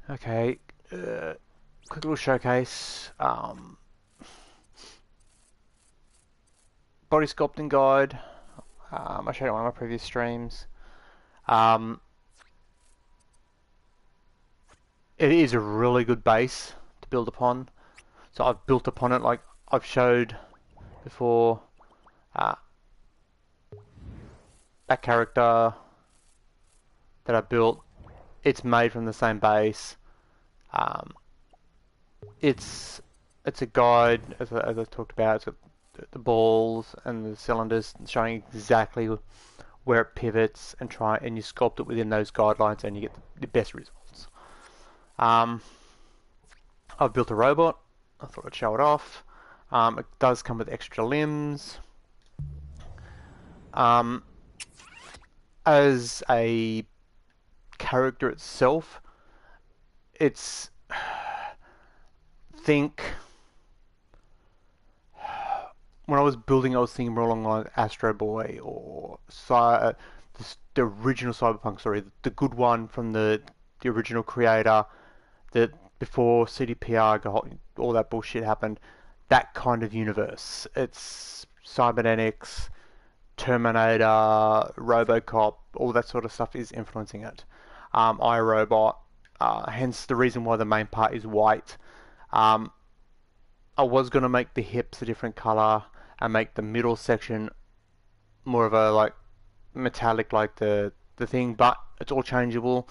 Okay, quick little showcase. Body sculpting guide. I showed it on one of my previous streams. Um, it is a really good base to build upon. So I've built upon it like I've showed before. Uh, that character that I built, it's made from the same base. Um, it's a guide, as I talked about. It's got the balls and the cylinders showing exactly where it pivots, and you sculpt it within those guidelines, and you get the best results. Um, I've built a robot. I thought I'd show it off. It does come with extra limbs. Um, as a character itself, it's think when I was building, I was thinking more along like Astro Boy or the original Cyberpunk. Sorry, the good one from the original creator. That before CDPR got all that bullshit happened. That kind of universe. It's cybernetics, Terminator, RoboCop, all that sort of stuff is influencing it. iRobot, hence the reason why the main part is white. Um, I was going to make the hips a different color and make the middle section more of a like metallic like the thing, but it's all changeable.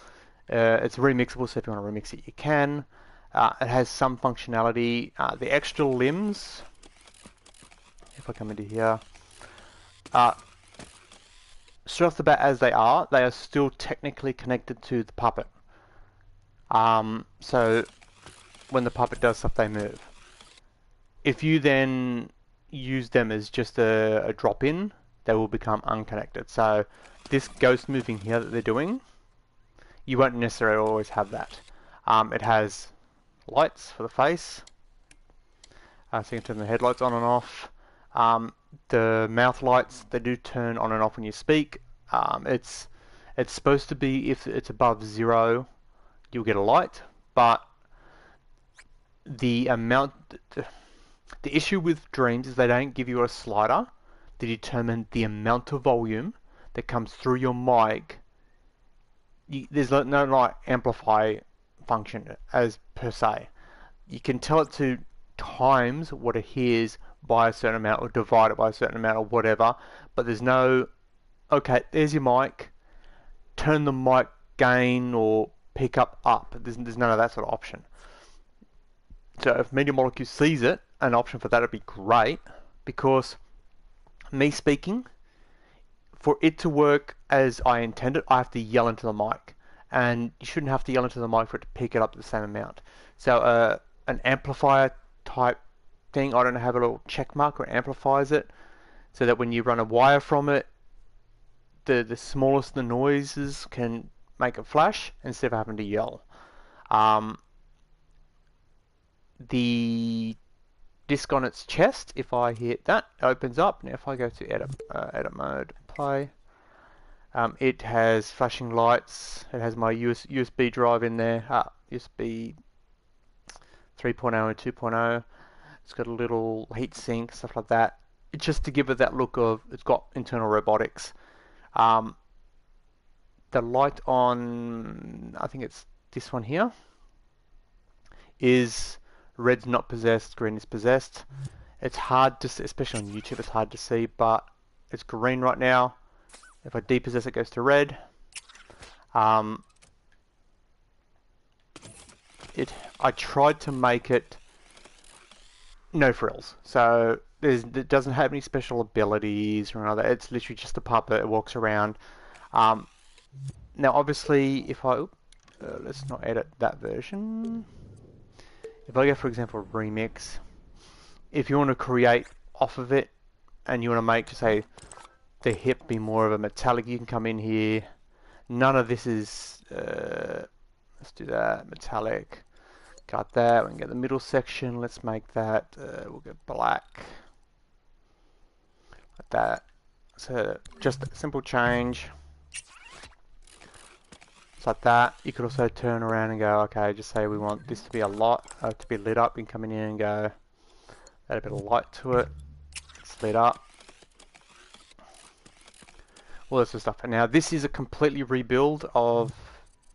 It's remixable, so if you want to remix it, you can. It has some functionality. The extra limbs, if I come into here, uh, straight off the bat as they are still technically connected to the puppet. So when the puppet does stuff, they move. If you then use them as just a drop-in, they will become unconnected. So this ghost moving here that they're doing, you won't necessarily always have that. It has lights for the face, so you can turn the headlights on and off. The mouth lights, they do turn on and off when you speak. It's supposed to be, if it's above 0, you'll get a light, but the amount, the issue with Dreams is they don't give you a slider to determine the amount of volume that comes through your mic. There's no like amplify function as per se. You can tell it to times what it hears by a certain amount or divide it by a certain amount or whatever, but there's no, okay, there's your mic, turn the mic gain or pick up. There's none of that sort of option. So if Media Molecule sees it, an option for that would be great, because me speaking, for it to work as I intended, I have to yell into the mic. And you shouldn't have to yell into the mic for it to pick it up the same amount. So an amplifier type thing, I don't have a little check mark where it amplifies it, so that when you run a wire from it, the smallest the noises can make it flash instead of having to yell. The disc on its chest, if I hit that, it opens up. Now if I go to edit mode, play, it has flashing lights. It has my USB drive in there, USB 3.0 and 2.0. It's got a little heat sink, stuff like that. It's just to give it that look of, it's got internal robotics. The light on, I think it's this one here, is red's not possessed, green is possessed. It's hard to see, especially on YouTube, it's hard to see, but it's green right now. If I depossess it, goes to red. I tried to make it no frills, so it doesn't have any special abilities or another. It's literally just a puppet. It walks around. Now, obviously, if I let's not edit that version. If I go, for example, remix, if you want to create off of it and you want to make, say, the hip be more of a metallic, you can come in here. None of this is, let's do that, metallic. Got that, we can get the middle section, let's make that, we'll get black. Like that. So, just a simple change. It's like that. You could also turn around and go, okay, just say we want this to be a lot, to be lit up. You can come in here and go, add a bit of light to it. It's lit up. All this sort of stuff. And now this is a completely rebuild of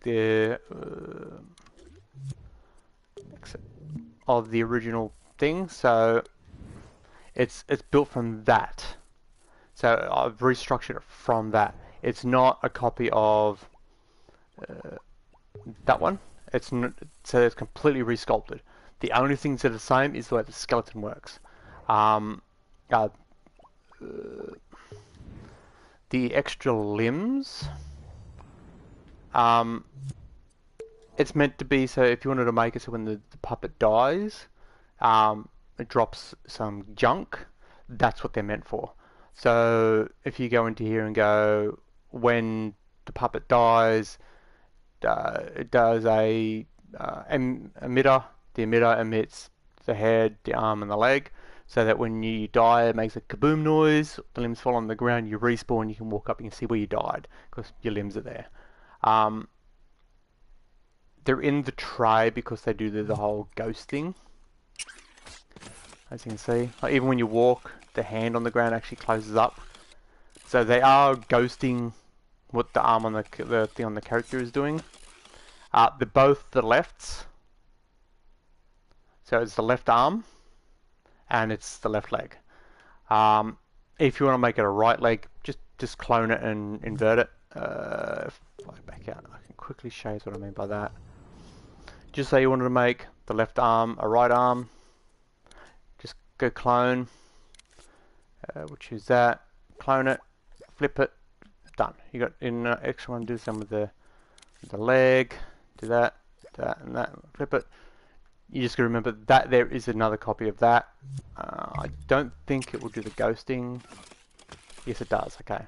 the original thing. So it's built from that. So I've restructured it from that. It's not a copy of that one. It's not, so it's completely resculpted. The only things that are the same is the way the skeleton works. The extra limbs, it's meant to be so if you wanted to make it so when the puppet dies, it drops some junk. That's what they're meant for. So if you go into here and go, when the puppet dies, it does a emitter. The emitter emits the head, the arm, and the leg, so that when you die, it makes a kaboom noise. The limbs fall on the ground. You respawn. You can walk up and you can see where you died because your limbs are there. They're in the tray because they do the whole ghost thing. As you can see, like even when you walk, the hand on the ground actually closes up. So they are ghosting what the arm on the thing on the character is doing. They're both the lefts. So it's the left arm and it's the left leg. If you want to make it a right leg, just clone it and invert it. If I back out, I can quickly show you what I mean by that. Just say you wanted to make the left arm a right arm. Just go clone. We'll choose that. Clone it. Flip it. Done. You got in extra one. Do some with the leg. Do that, and that. Flip it. You just got to remember that there is another copy of that. I don't think it will do the ghosting. Yes, it does. Okay.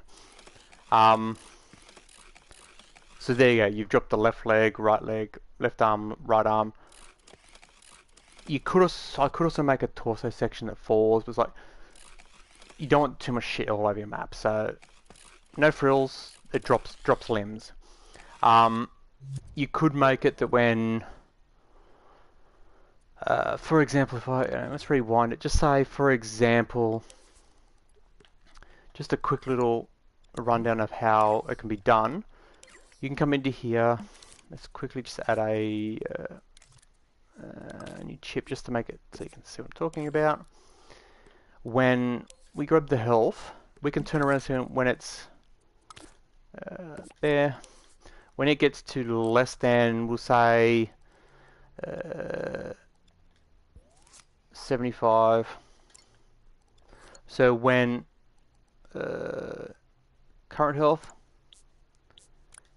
So there you go. You've dropped the left leg, left arm, right arm. I could also make a torso section that falls, but it's like you don't want too much shit all over your map. So no frills. It drops limbs. You could make it that when for example, if let's rewind it. Just say, for example, just a quick little rundown of how it can be done. You can come into here. Let's quickly just add a new chip just to make it so you can see what I'm talking about. When we grab the health, we can turn around so when it's there. When it gets to less than, we'll say 75. So when current health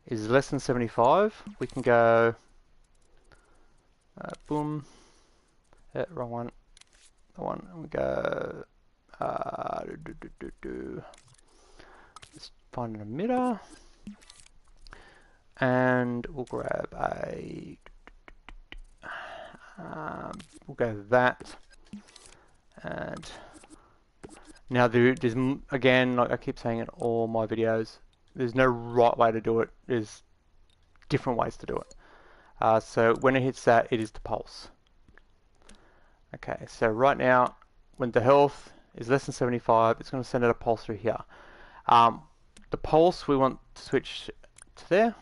is less than 75, we can go boom. Wrong one. The one. And we go. Let's find an emitter, and we'll grab a. We'll go that. And now there's again, like I keep saying in all my videos, there's no right way to do it. There's different ways to do it. So when it hits that, it is the pulse. Okay, so right now, when the health is less than 75, it's going to send out a pulse through here. The pulse we want to switch to there,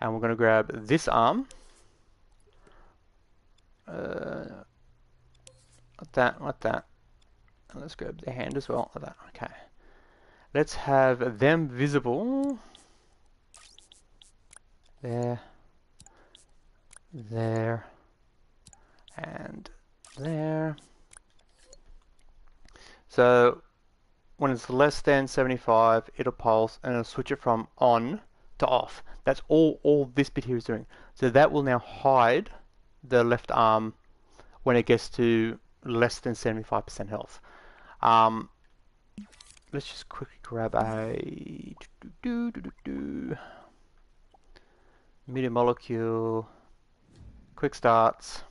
and we're going to grab this arm. Like that. And let's grab the hand as well, like that. Okay. Let's have them visible. There. There. And there. So when it's less than 75, it'll pulse and it'll switch it from on to off. That's all this bit here is doing. So that will now hide the left arm when it gets to less than 75% health. Let's just quickly grab a media molecule, quick starts,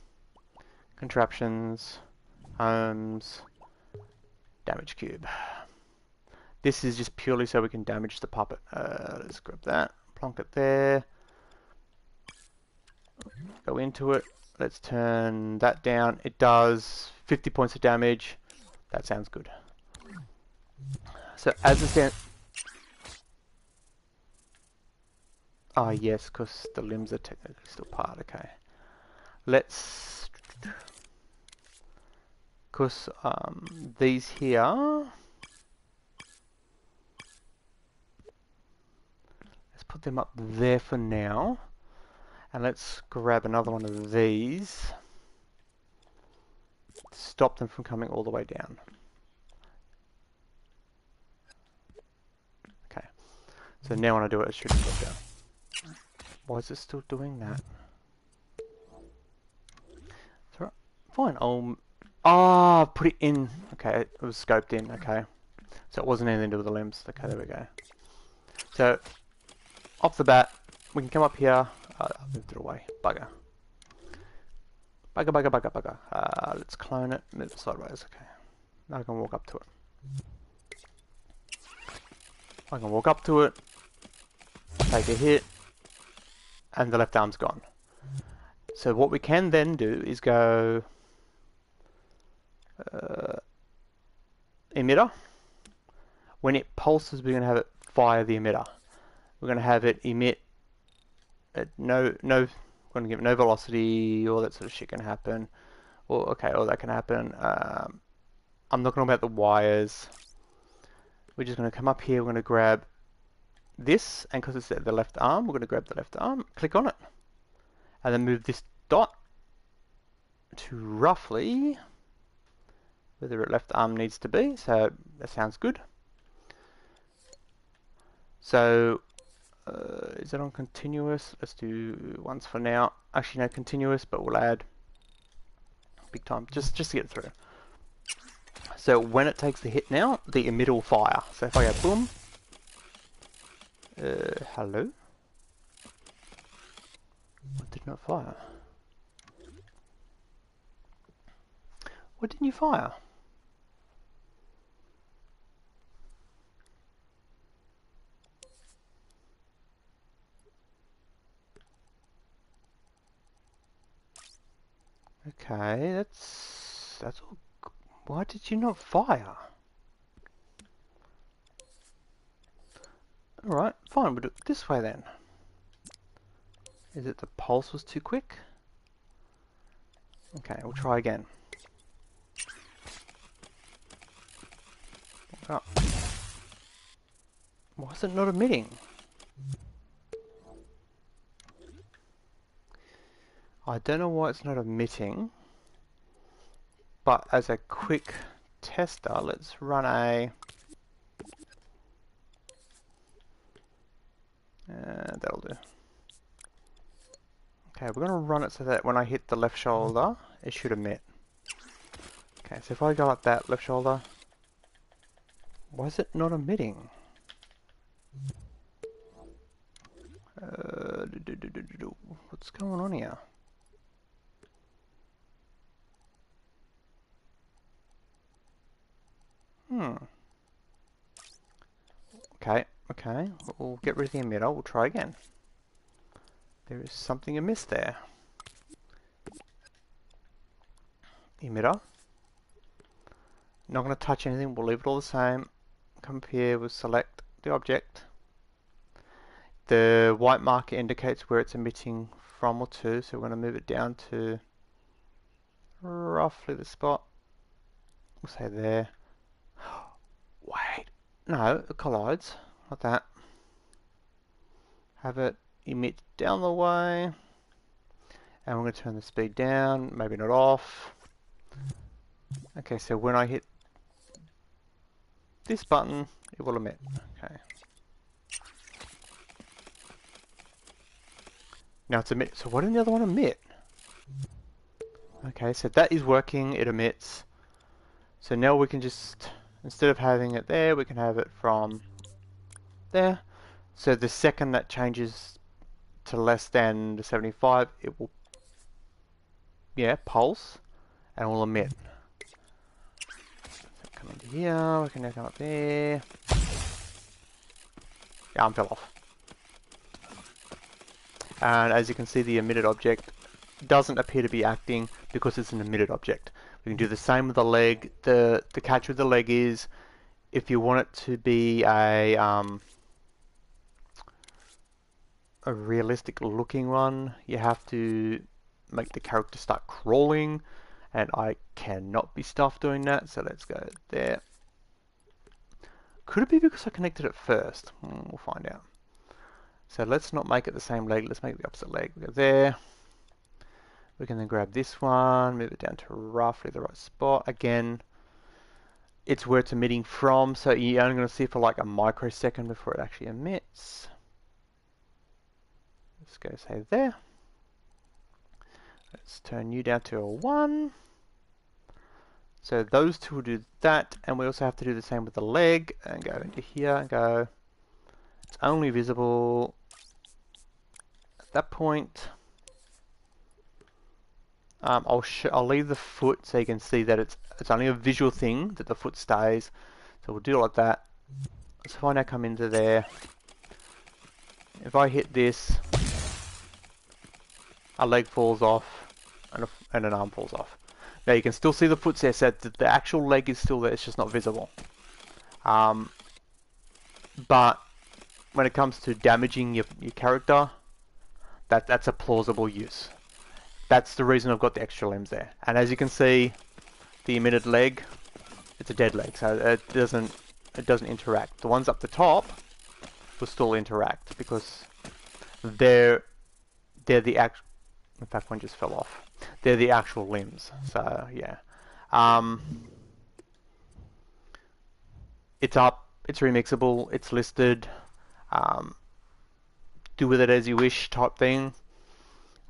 contraptions, homes, damage cube. This is just purely so we can damage the puppet. Let's grab that, plonk it there, go into it. Let's turn that down. It does 50 points of damage. That sounds good. So as it stands... Ah, yes, because the limbs are technically still part. Okay. Let's... Because these here... Let's put them up there for now. And let's grab another one of these. Stop them from coming all the way down. Okay. So now when I do it, it should go down. Why is it still doing that? It's alright. Fine, I'll... Ah, put it in. Okay, it was scoped in. Okay. So it wasn't anything to do with the limbs. Okay, there we go. So, off the bat, we can come up here. I moved it away. Bugger. Bugger. Let's clone it. Move it sideways. Okay. Now I can walk up to it. I can walk up to it. Take a hit. And the left arm's gone. So what we can then do is go... emitter. When it pulses, we're going to have it fire the emitter. We're going to have it emit at we're going to give it no velocity. All that sort of shit can happen. Or okay, all that can happen. I'm not going to about the wires. We're just going to come up here. We're going to grab this, and because it's at the left arm, we're going to grab the left arm, click on it, and then move this dot to roughly where the left arm needs to be. So that sounds good. So is it on continuous? Let's do once for now. Actually no, continuous, but we'll add big time just to get through. So when it takes the hit now, the emitter will fire. So if I go boom, hello? What did not fire? What didn't you fire? Okay, that's all. Why did you not fire? Alright, fine, we'll do it this way then. Is it the pulse was too quick? Okay, we'll try again. Oh. Why is it not emitting? I don't know why it's not emitting, but as a quick tester, let's run a... that'll do. Okay, we're going to run it so that when I hit the left shoulder, it should emit. Okay, so if I go like that, left shoulder, why is it not emitting? What's going on here? Okay, we'll get rid of the emitter, we'll try again. There is something amiss there. Emitter. Not going to touch anything, we'll leave it all the same. Come up here, we'll select the object. The white marker indicates where it's emitting from or to, so we're going to move it down to roughly the spot. We'll say there. Wait, no, it collides, like that. Have it emit down the way, and we're going to turn the speed down, maybe not off. Okay, so when I hit this button, it will emit. Okay. Now it's emit. So why didn't the other one emit? Okay, so that is working. It emits. So now we can just, instead of having it there, we can have it from there. So the second that changes to less than the 75, it will, yeah, pulse, and will emit. So come into here, we can now come up there. Yeah, arm fell off. And as you can see, the emitted object doesn't appear to be acting because it's an emitted object. We can do the same with the leg. The catch with the leg is, if you want it to be a realistic looking one, you have to make the character start crawling, and I cannot be stuffed doing that, so let's go there. Could it be because I connected it first? We'll find out. So let's not make it the same leg, let's make it the opposite leg. We go there. We can then grab this one, move it down to roughly the right spot. Again, it's where it's emitting from, so you're only going to see it for like a microsecond before it actually emits. Let's go say there. Let's turn you down to a 1. So those two will do that, and we also have to do the same with the leg, and go into here and go, it's only visible at that point. I'll leave the foot so you can see that it's only a visual thing that the foot stays. So we'll do it like that. So if I now come into there, if I hit this, a leg falls off and an arm falls off. Now you can still see the foot there, so the actual leg is still there, it's just not visible. But when it comes to damaging your character, that's a plausible use. That's the reason I've got the extra limbs there. And as you can see, the emitted leg, it's a dead leg, so it doesn't interact. The ones up the top will still interact because they're the actual. In fact, one just fell off. They're the actual limbs. So yeah, it's up. It's remixable. It's listed. Do with it as you wish, type thing.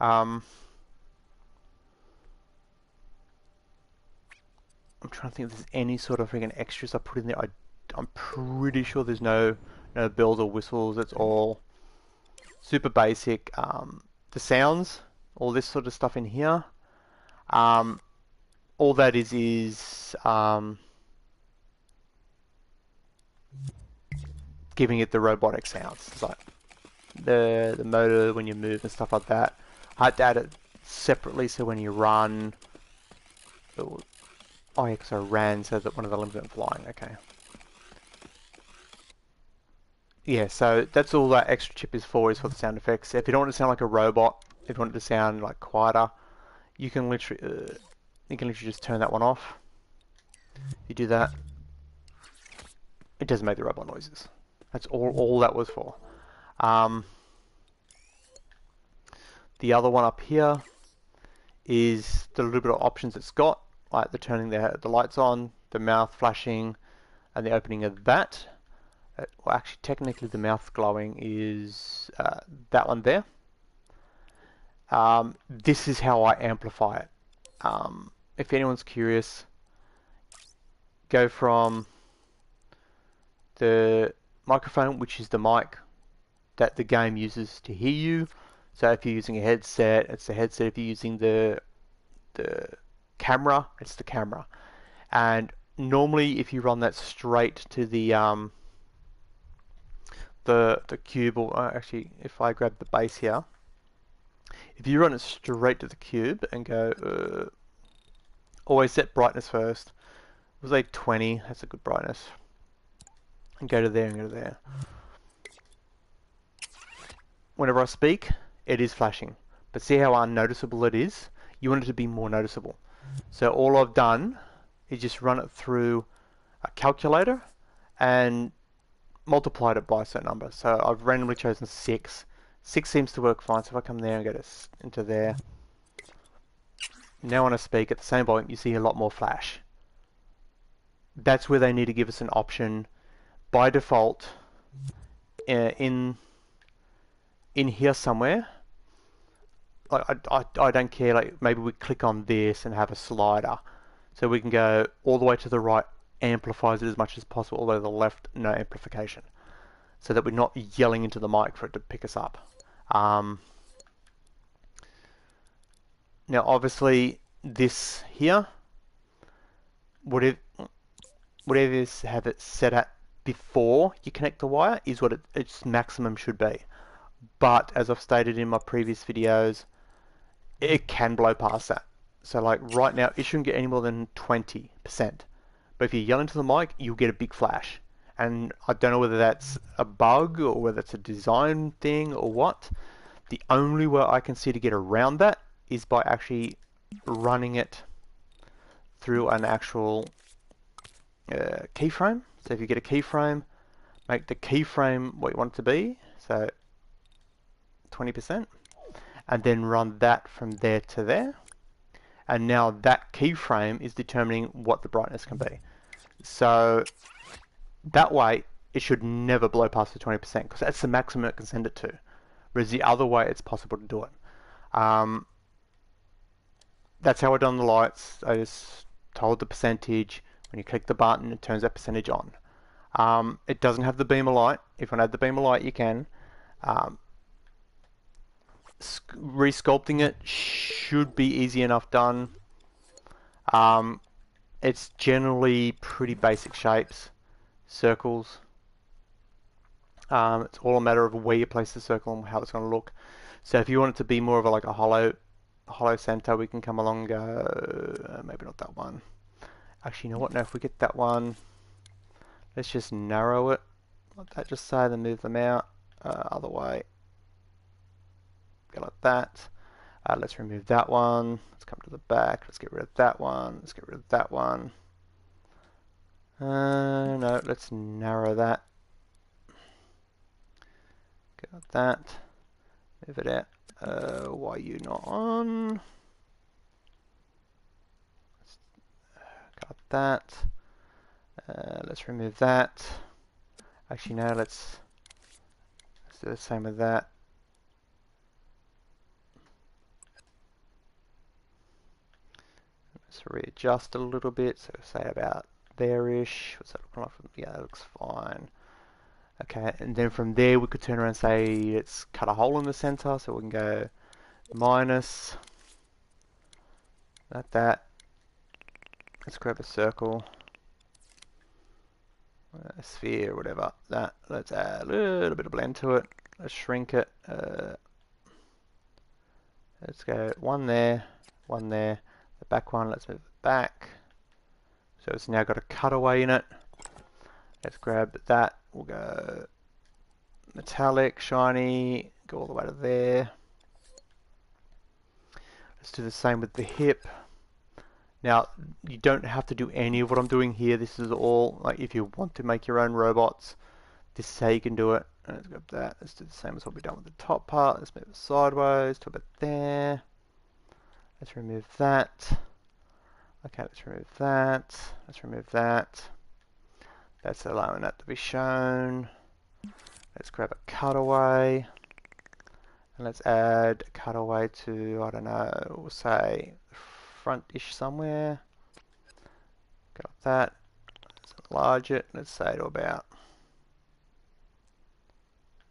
I'm trying to think if there's any sort of freaking extras I put in there. I'm pretty sure there's no bells or whistles. It's all super basic. The sounds, all this sort of stuff in here. All that is giving it the robotic sounds. It's like the motor when you move and stuff like that. I had to add it separately so when you run. Oh yeah, because I ran so that one of the limbs went flying. Okay. Yeah, so that's all that extra chip is for the sound effects. If you don't want it to sound like a robot, if you want it to sound like quieter, you can literally just turn that one off. You do that, it doesn't make the robot noises. That's all that was for. The other one up here is the little bit of options it's got, like the turning the lights on, the mouth flashing, and the opening of that. Well, actually, technically, the mouth glowing is that one there. This is how I amplify it. If anyone's curious, go from the microphone, which is the mic that the game uses to hear you. So if you're using a headset, it's the headset. If you're using the camera, it's the camera. And normally, if you run that straight to the cube, or actually, if I grab the base here, if you run it straight to the cube and go, always set brightness first. It was like 20. That's a good brightness. And go to there and go to there. Whenever I speak, it is flashing. But see how unnoticeable it is? You want it to be more noticeable. So all I've done is just run it through a calculator and multiplied it by a certain number. So I've randomly chosen 6. 6 seems to work fine. So if I come there and go into there, now when I speak at the same volume, you see a lot more flash. That's where they need to give us an option. By default, in here somewhere, like I don't care, like maybe we click on this and have a slider, so we can go all the way to the right, amplifies it as much as possible, all the way to the left, no amplification, so that we're not yelling into the mic for it to pick us up. Now obviously this here, whatever you have it set at before you connect the wire is what its maximum should be. but as I've stated in my previous videos, it can blow past that. So like right now, it shouldn't get any more than 20%. But if you yell into the mic, you'll get a big flash. And I don't know whether that's a bug or whether it's a design thing or what. The only way I can see to get around that is by actually running it through an actual keyframe. So if you get a keyframe, make the keyframe what you want it to be, so 20%, and then run that from there to there. And now that keyframe is determining what the brightness can be. So that way, it should never blow past the 20% because that's the maximum it can send it to. Whereas the other way, it's possible to do it. That's how I done the lights. I just told the percentage. When you click the button, it turns that percentage on. It doesn't have the beam of light. If you want to add the beam of light, you can. Resculpting it should be easy enough done. It's generally pretty basic shapes, circles. It's all a matter of where you place the circle and how it's going to look. So if you want it to be more of a hollow center, we can come along and go, maybe not that one. Actually, you know what? Now if we get that one, let's just narrow it. Let that just say, then move them out. Other way. Go like that. Let's remove that one. Let's come to the back. Let's get rid of that one. Let's get rid of that one. No, let's narrow that. Go like that. Move it out. Why are you not on? Got that. Let's remove that. Actually, no, let's do the same with that. Let's readjust a little bit. So say about there-ish. What's that looking like? Yeah, that looks fine. Okay, and then from there we could turn around and say let's cut a hole in the center, so we can go minus that. Let's grab a circle, a sphere, whatever. That. Let's add a little bit of blend to it. Let's shrink it. Let's go one there, one there. The back one, let's move it back. So it's now got a cutaway in it. Let's grab that. We'll go metallic, shiny, go all the way to there. Let's do the same with the hip. Now, you don't have to do any of what I'm doing here. This is all, like, if you want to make your own robots, this is how you can do it. Let's grab that. Let's do the same as what we've done with the top part. Let's move it sideways to about there. Let's remove that. Okay, let's remove that. Let's remove that. That's allowing that to be shown. Let's grab a cutaway. And let's add a cutaway to, I don't know, we'll say front-ish somewhere. Got that. Let's enlarge it. Let's say to about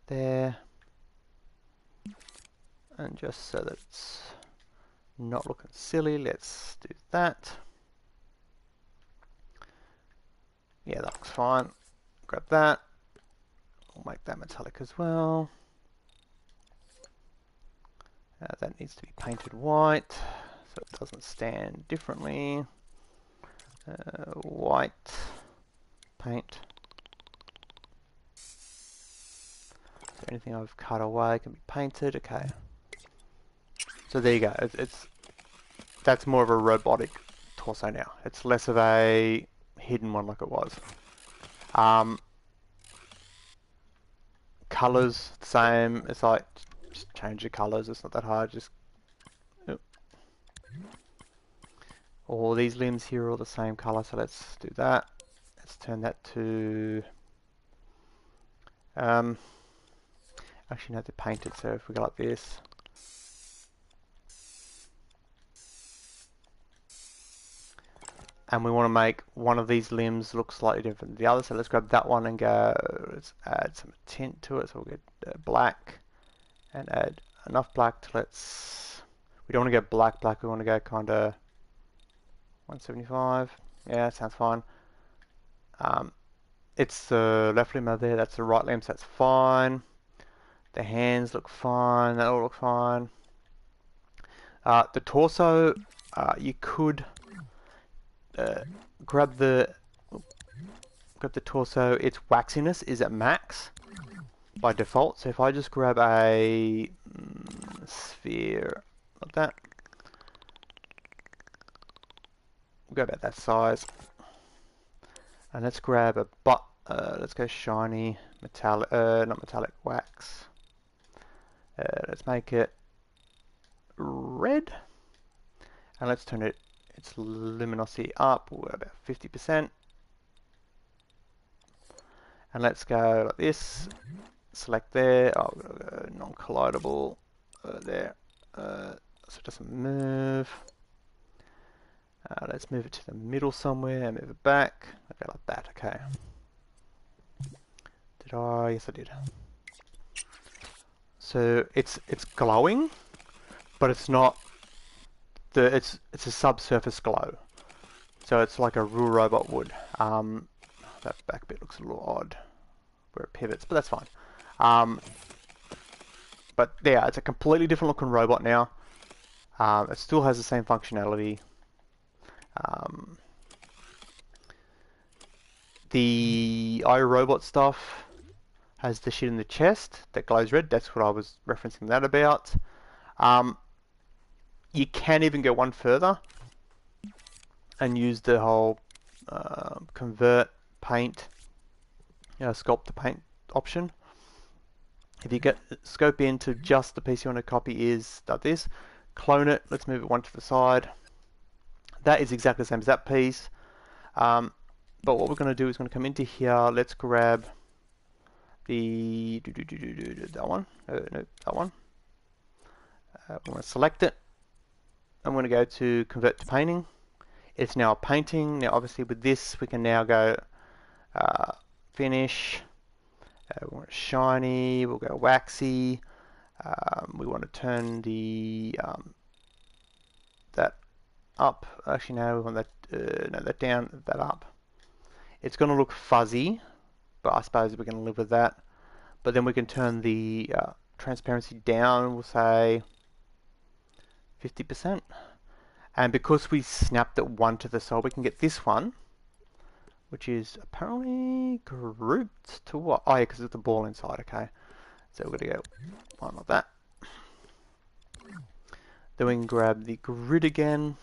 there. And just so that it's not looking silly, let's do that. Yeah, that looks fine. Grab that. We'll make that metallic as well. That needs to be painted white so it doesn't stand differently. White paint. So anything I've cut away can be painted. Okay. So there you go. That's more of a robotic torso now. It's less of a hidden one like it was. Colors, same. It's like just change the colors. It's not that hard. Just all these limbs here are all the same color. So let's do that. Let's turn that to actually no, they're painted. So if we go like this. And we want to make one of these limbs look slightly different than the other. So let's grab that one and go, let's add some tint to it. So we'll get black and add enough black till it's, we don't want to go black, we want to go kind of 175. Yeah, that sounds fine. It's the left limb over there, that's the right limb, so that's fine. The hands look fine. That all look fine. The torso, you could grab the torso. Its waxiness is at max by default. So if I just grab a sphere like that, we'll go about that size, and let's grab a let's go shiny metallic, not metallic, wax. Let's make it red, and let's turn its luminosity up. We're about 50%, and let's go like this. Select there. Oh, we're gonna go non-collidable there, so it doesn't move. Let's move it to the middle somewhere and move it back. Okay, like that. Okay. Did I? Yes, I did. So it's glowing, but it's not it's a subsurface glow. So it's like a real robot would. That back bit looks a little odd where it pivots, but that's fine. But yeah, it's a completely different looking robot now. It still has the same functionality. The iRobot stuff has the shit in the chest that glows red. That's what I was referencing that about. You can even go one further and use the whole convert paint, sculpt the paint option. If you get scope into just the piece you want to copy is like this, clone it. Let's move it one to the side. That is exactly the same as that piece. But what we're going to do is going to come into here. Let's grab the that one. No, that one. We're going to select it. I'm going to go to convert to painting. It's now a painting. Now, obviously, with this, we can now go finish. We want it shiny. We'll go waxy. We want to turn the that up. Actually, no, we want that no, that down, that up. It's going to look fuzzy, but I suppose we can live with that. But then we can turn the transparency down. We'll say 50%. And because we snapped it one to the side, we can get this one, which is apparently grouped to what? Oh yeah, because it's the ball inside, okay. So we're going to go one like that. Then we can grab the grid again,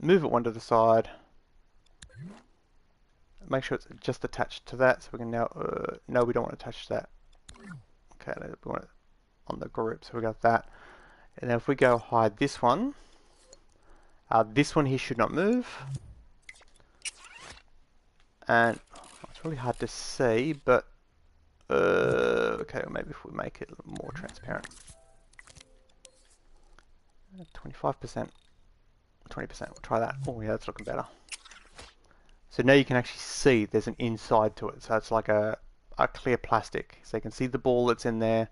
move it one to the side, make sure it's just attached to that, so we can now, no, we don't want to attach that. Okay, we want it on the group, so we got that. And then if we go hide this one here should not move. And it's really hard to see, but okay, well maybe if we make it a little more transparent. 25%, 20%, we'll try that. Oh yeah, that's looking better. So now you can actually see there's an inside to it. So it's like a clear plastic. So you can see the ball that's in there.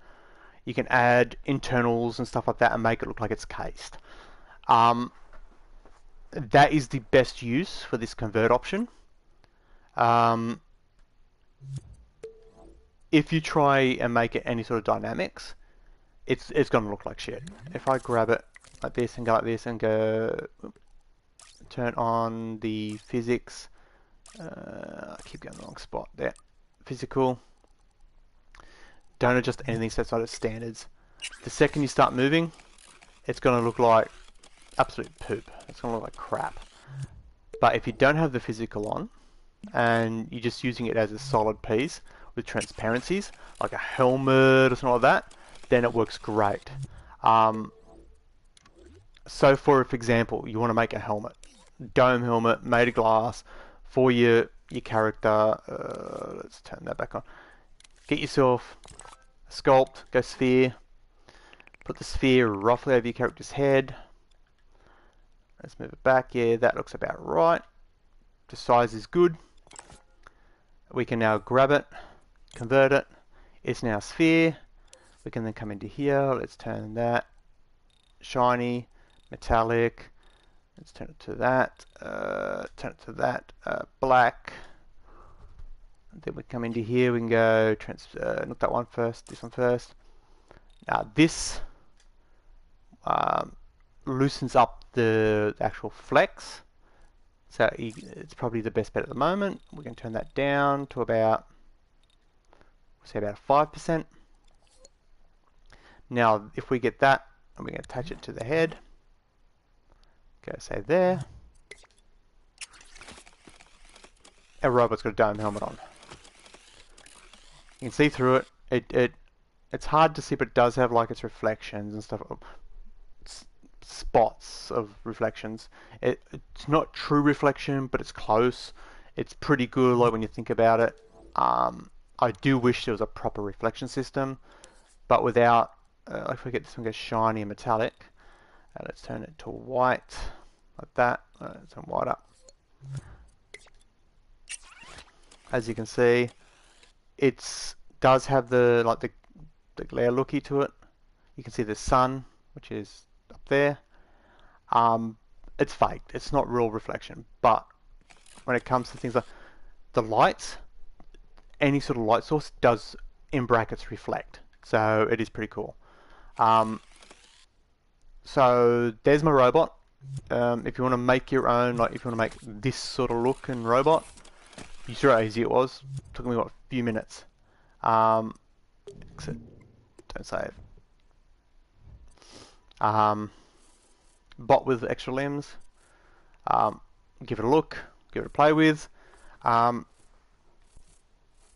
You can add internals and stuff like that and make it look like it's cased. That is the best use for this convert option. If you try and make it any sort of dynamics, it's going to look like shit. If I grab it like this and go like this and go turn on the physics, I keep going the wrong spot there. Physical. Don't adjust anything so it's not at standards. The second you start moving, it's going to look like absolute poop. It's going to look like crap. But if you don't have the physical on, and you're just using it as a solid piece with transparencies, like a helmet or something like that, then it works great. So for example, you want to make a helmet. Dome helmet, made of glass, for your character. Let's turn that back on. Get yourself a sculpt, go sphere, put the sphere roughly over your character's head. Let's move it back. Yeah, that looks about right. The size is good. We can now grab it, convert it. It's now a sphere. We can then come into here. Let's turn that shiny, metallic. Let's turn it to that. Turn it to that. Black. Then we come into here, we can go, not that one first, this one first. Now this loosens up the actual flex. So it's probably the best bet at the moment. We can turn that down to about, say about 5%. Now if we get that, and we can attach it to the head, go say there. Our robot's got a dome helmet on. You can see through it. It's hard to see, but it does have like its reflections and stuff. Spots of reflections. It's not true reflection, but it's close. It's pretty good, like when you think about it. I do wish there was a proper reflection system, but without, if we get this one goes shiny and metallic, let's turn it to white, like that. Let's turn white up. As you can see, it does have the glare looky to it. You can see the sun, which is up there. It's faked. It's not real reflection. But when it comes to things like the lights, any sort of light source does, in brackets, reflect. So it is pretty cool. So there's my robot. If you want to make your own, like if you want to make this sort of look and robot, you saw how easy it was. It took me what, a few minutes. Don't save. Bot with extra limbs. Give it a look. Give it a play with.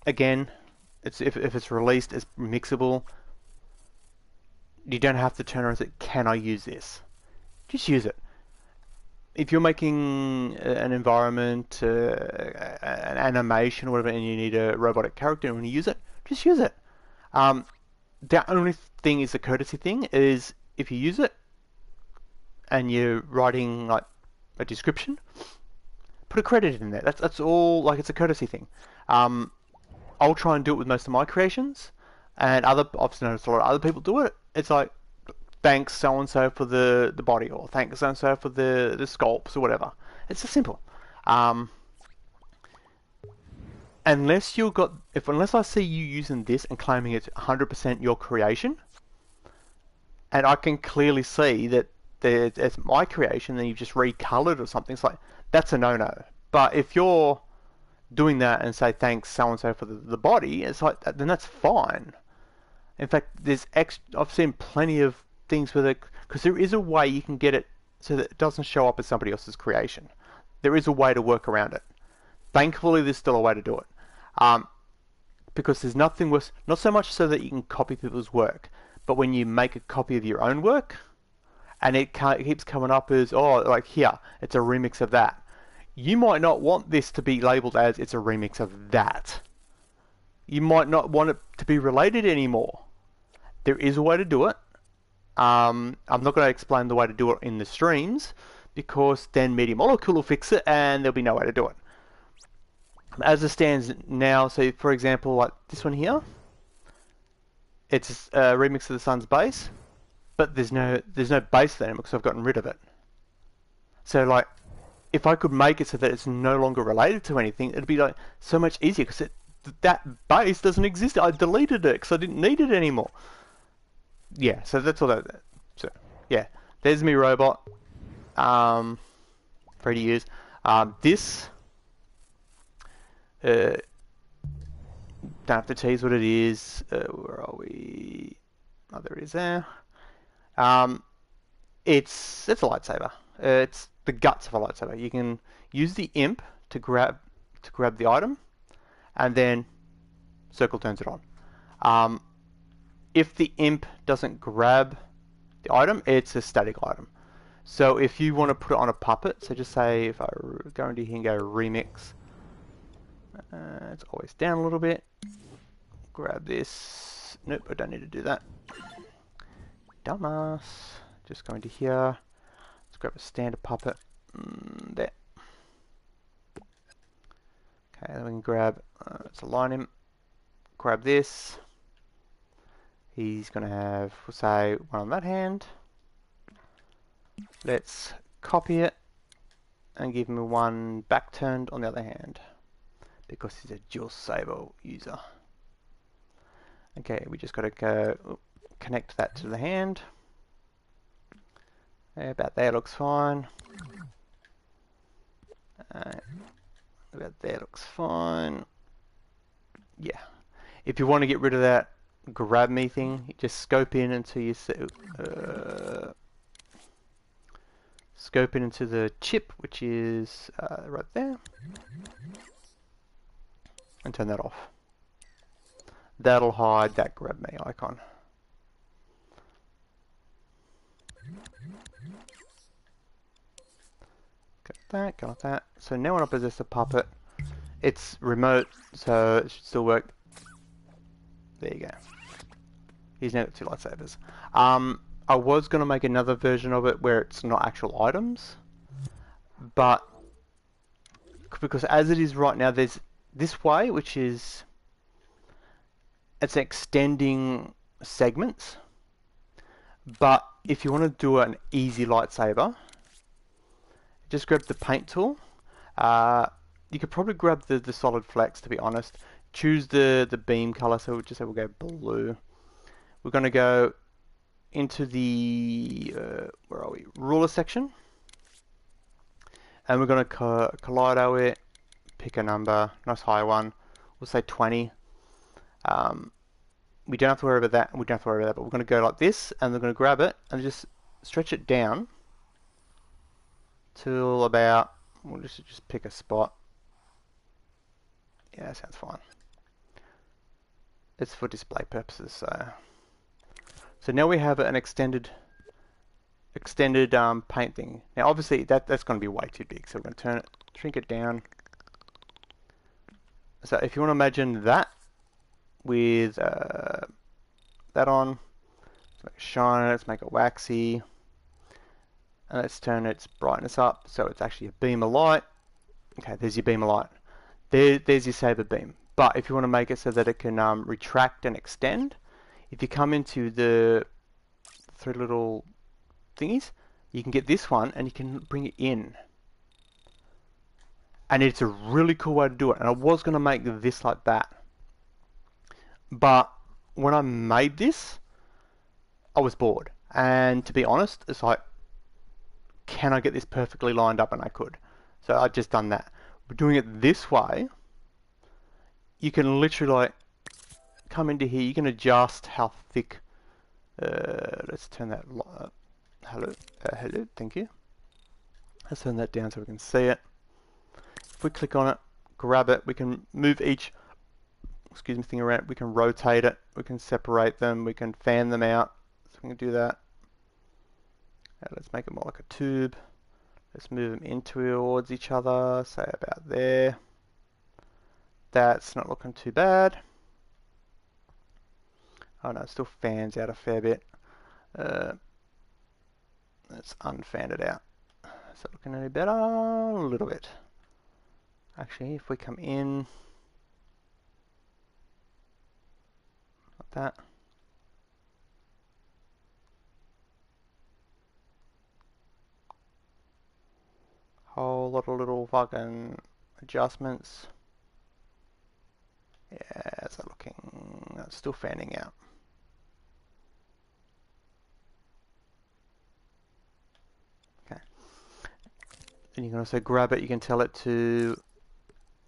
Again, if it's released as mixable, you don't have to turn around and say, "Can I use this?" Just use it. If you're making an environment, an animation or whatever, and you need a robotic character and when you use it, just use it. The only thing is a courtesy thing is if you use it and you're writing like a description, put a credit in there. That's all. Like, it's a courtesy thing. I'll try and do it with most of my creations, and I've noticed a lot of other people do it. It's like, thanks so and so for the body, or thanks so and so for the sculpts or whatever. It's just simple. Unless I see you using this and claiming it's 100% your creation, and I can clearly see that it's my creation, then you've just recolored or something. It's like, that's a no-no. But if you're doing that and say thanks so and so for the body, it's like, then that's fine. In fact, I've seen plenty of things with it, because there is a way you can get it so that it doesn't show up as somebody else's creation. There is a way to work around it. Thankfully, there's still a way to do it. Because there's nothing worse, not so much so that you can copy people's work, but when you make a copy of your own work, and it keeps coming up as, oh, like here, it's a remix of that. You might not want this to be labeled as it's a remix of that. You might not want it to be related anymore. There is a way to do it. I'm not going to explain the way to do it in the streams, because then Media Molecule will fix it and there'll be no way to do it. As it stands now, so for example, like this one here, it's a remix of the sun's base, but there's no base there because I've gotten rid of it. So like, if I could make it so that it's no longer related to anything, it'd be like so much easier, because that base doesn't exist. I deleted it because I didn't need it anymore. Yeah, so that's all that. So yeah, there's me robot. Free to use. This don't have to tease what it is. Where are we? Oh, there it is there. It's a lightsaber. It's the guts of a lightsaber. You can use the imp to grab the item, and then circle turns it on. If the imp doesn't grab the item, it's a static item. So if you want to put it on a puppet, so just say if I go into here and go remix, it's always down a little bit. Grab this. Nope, I don't need to do that. Dumbass. Just go into here. Let's grab a standard puppet. There. Okay, then we can grab, let's align him. Grab this. He's going to have, we'll say, one on that hand. Let's copy it and give him one back turned on the other hand. because he's a dual saber user. Okay, we just got to go connect that to the hand. About there looks fine. About there looks fine. Yeah. If you want to get rid of that grab me thing, you just scope in until you see, scope in into the chip, which is right there, and turn that off. That'll hide that grab me icon. Got that. So now when I possess a puppet, it's remote, so it should still work. There you go. He's now got 2 lightsabers. I was going to make another version of it where it's not actual items, but because as it is right now, there's this way, which is it's extending segments. But if you want to do an easy lightsaber, just grab the paint tool. You could probably grab the solid flex, to be honest. Choose the beam color, so we'll just say we'll go blue. We're going to go into the where are we? Ruler section, and we're going to Kaleido it. Pick a number, nice high one. We'll say 20. We don't have to worry about that. We don't have to worry about that. But we're going to go like this, and we're going to grab it and just stretch it down till about. We'll just pick a spot. Yeah, that sounds fine. It's for display purposes, so now we have an extended paint thing. Now obviously that's going to be way too big, so we're going to shrink it down. So if you want to imagine that with that on, let's make it shine, let's make it waxy, and let's turn its brightness up so it's actually a beam of light. Okay, there's your beam of light. There's your saber beam. But if you want to make it so that it can retract and extend, if you come into the 3 little thingies, you can get this one and you can bring it in. And it's a really cool way to do it. And I was going to make this like that. But when I made this, I was bored. And to be honest, it's like, can I get this perfectly lined up? And I could. So I've just done that. But doing it this way, you can literally like come into here. You can adjust how thick. Let's turn that. Hello, thank you. Let's turn that down so we can see it. If we click on it, grab it, we can move each thing around. We can rotate it. We can separate them. We can fan them out. So we can do that. Let's make it more like a tube. Let's move them in towards each other. Say about there. That's not looking too bad. Oh no, it still fans out a fair bit. Let's unfan it out. Is that looking any better? A little bit. Actually, if we come in like that. Whole lot of little fucking adjustments. Yeah, how's that looking? That's still fanning out. Okay. Then you can also grab it. You can tell it to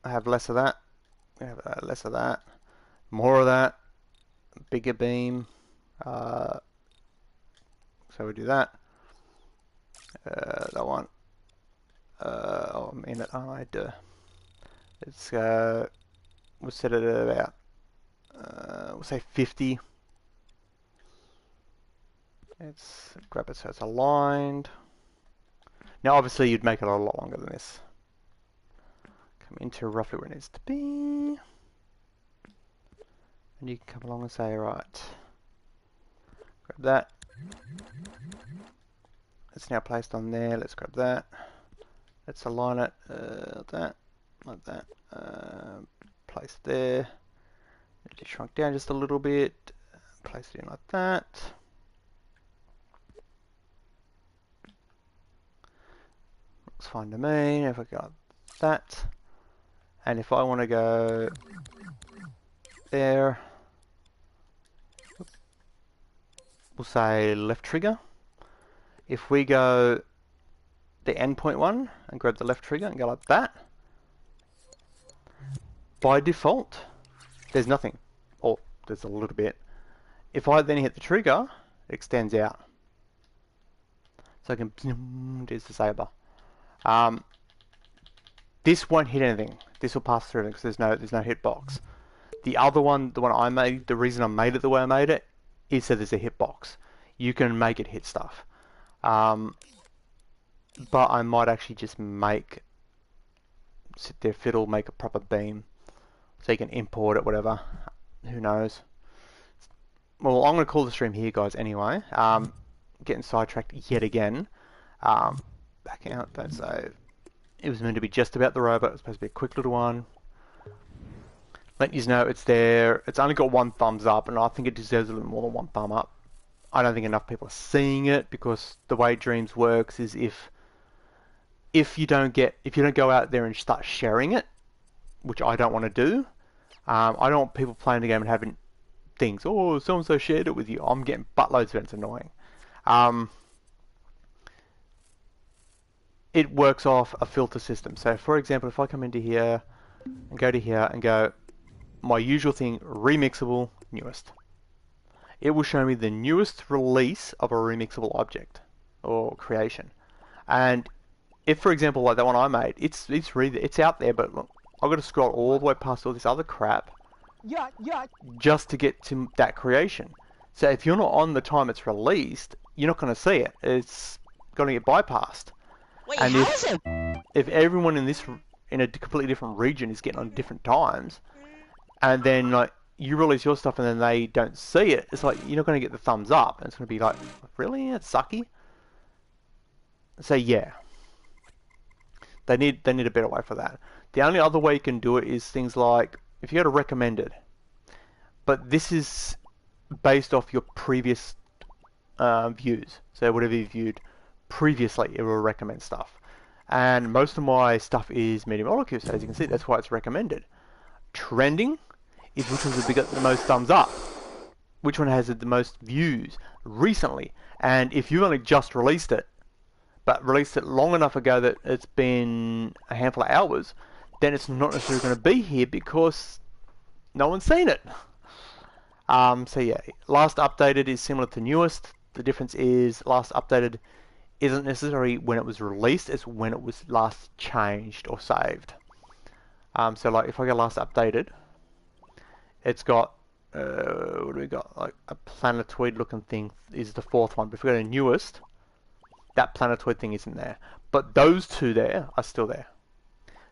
have less of that. We have less of that. More of that. Bigger beam. So we do that. That one. Oh, I mean, I do. It's we'll set it at about we'll say 50. Let's grab it so it's aligned. Now obviously you'd make it a lot longer than this. Come into roughly where it needs to be. And you can come along and say, right, grab that. It's now placed on there. Let's grab that. Let's align it like that. Place there. It shrunk down just a little bit. Place it in like that. Looks fine to me. If I got that, And if I want to go there, we'll say left trigger. If we go the endpoint one and grab the left trigger and go like that, by default, there's nothing. Or there's a little bit. If I then hit the trigger, it extends out. So I can there's the saber. This won't hit anything. This will pass through because there's no hitbox. The other one, the one I made, the reason I made it the way I made it is so there's a hitbox. You can make it hit stuff. But I might actually just sit there, fiddle, make a proper beam. So you can import it, whatever. Who knows? Well, I'm going to call the stream here, guys, anyway. Getting sidetracked yet again. Back out, don't save. It was meant to be just about the robot. It was supposed to be a quick little one. Let you know it's there. It's only got 1 thumbs up, and I think it deserves a little more than 1 thumb up. I don't think enough people are seeing it, because the way Dreams works is if you don't go out there and start sharing it, which I don't want to do. I don't want people playing the game and having things. Oh, so and so shared it with you. I'm getting buttloads of it. It's annoying. It works off a filter system. So, for example, if I come into here and go to here and go, my usual thing, remixable, newest. It will show me the newest release of a remixable object or creation. And if, for example, like that one I made, it's out there, but look, I've got to scroll all the way past all this other crap just to get to that creation. So if you're not on the time it's released, you're not going to see it. It's going to get bypassed. Wait, and how is it? If everyone in a completely different region is getting on different times, and then like you release your stuff and then they don't see it, it's like you're not going to get the thumbs up. And it's going to be like, really? That's sucky. So yeah, they need a better way for that. The only other way you can do it is things like if you go to recommended, but this is based off your previous views. So whatever you viewed previously, it will recommend stuff. And most of my stuff is medium molecule, so as you can see, that's why it's recommended. Trending is which one's the most thumbs up, which one has the most views recently. And if you only just released it, but released it long enough ago that it's been a handful of hours, then it's not necessarily going to be here because no one's seen it. So yeah, last updated is similar to newest. The difference is last updated isn't necessarily when it was released, it's when it was last changed or saved. So like if I go last updated, it's got, what do we got? Like a planetoid looking thing is the 4th one. But if we go to newest, that planetoid thing isn't there. But those two there are still there.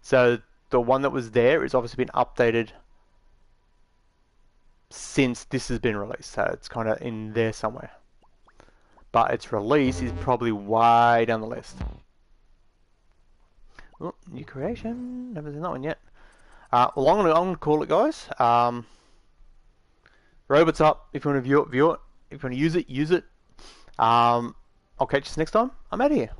So the one that was there is obviously been updated since this has been released. So it's kind of in there somewhere. But its release is probably way down the list. Oh, new creation. Never seen that one yet. Well, I'm gonna call it, guys. Robot's up. If you want to view it, view it. If you want to use it, use it. I'll catch you next time. I'm out of here.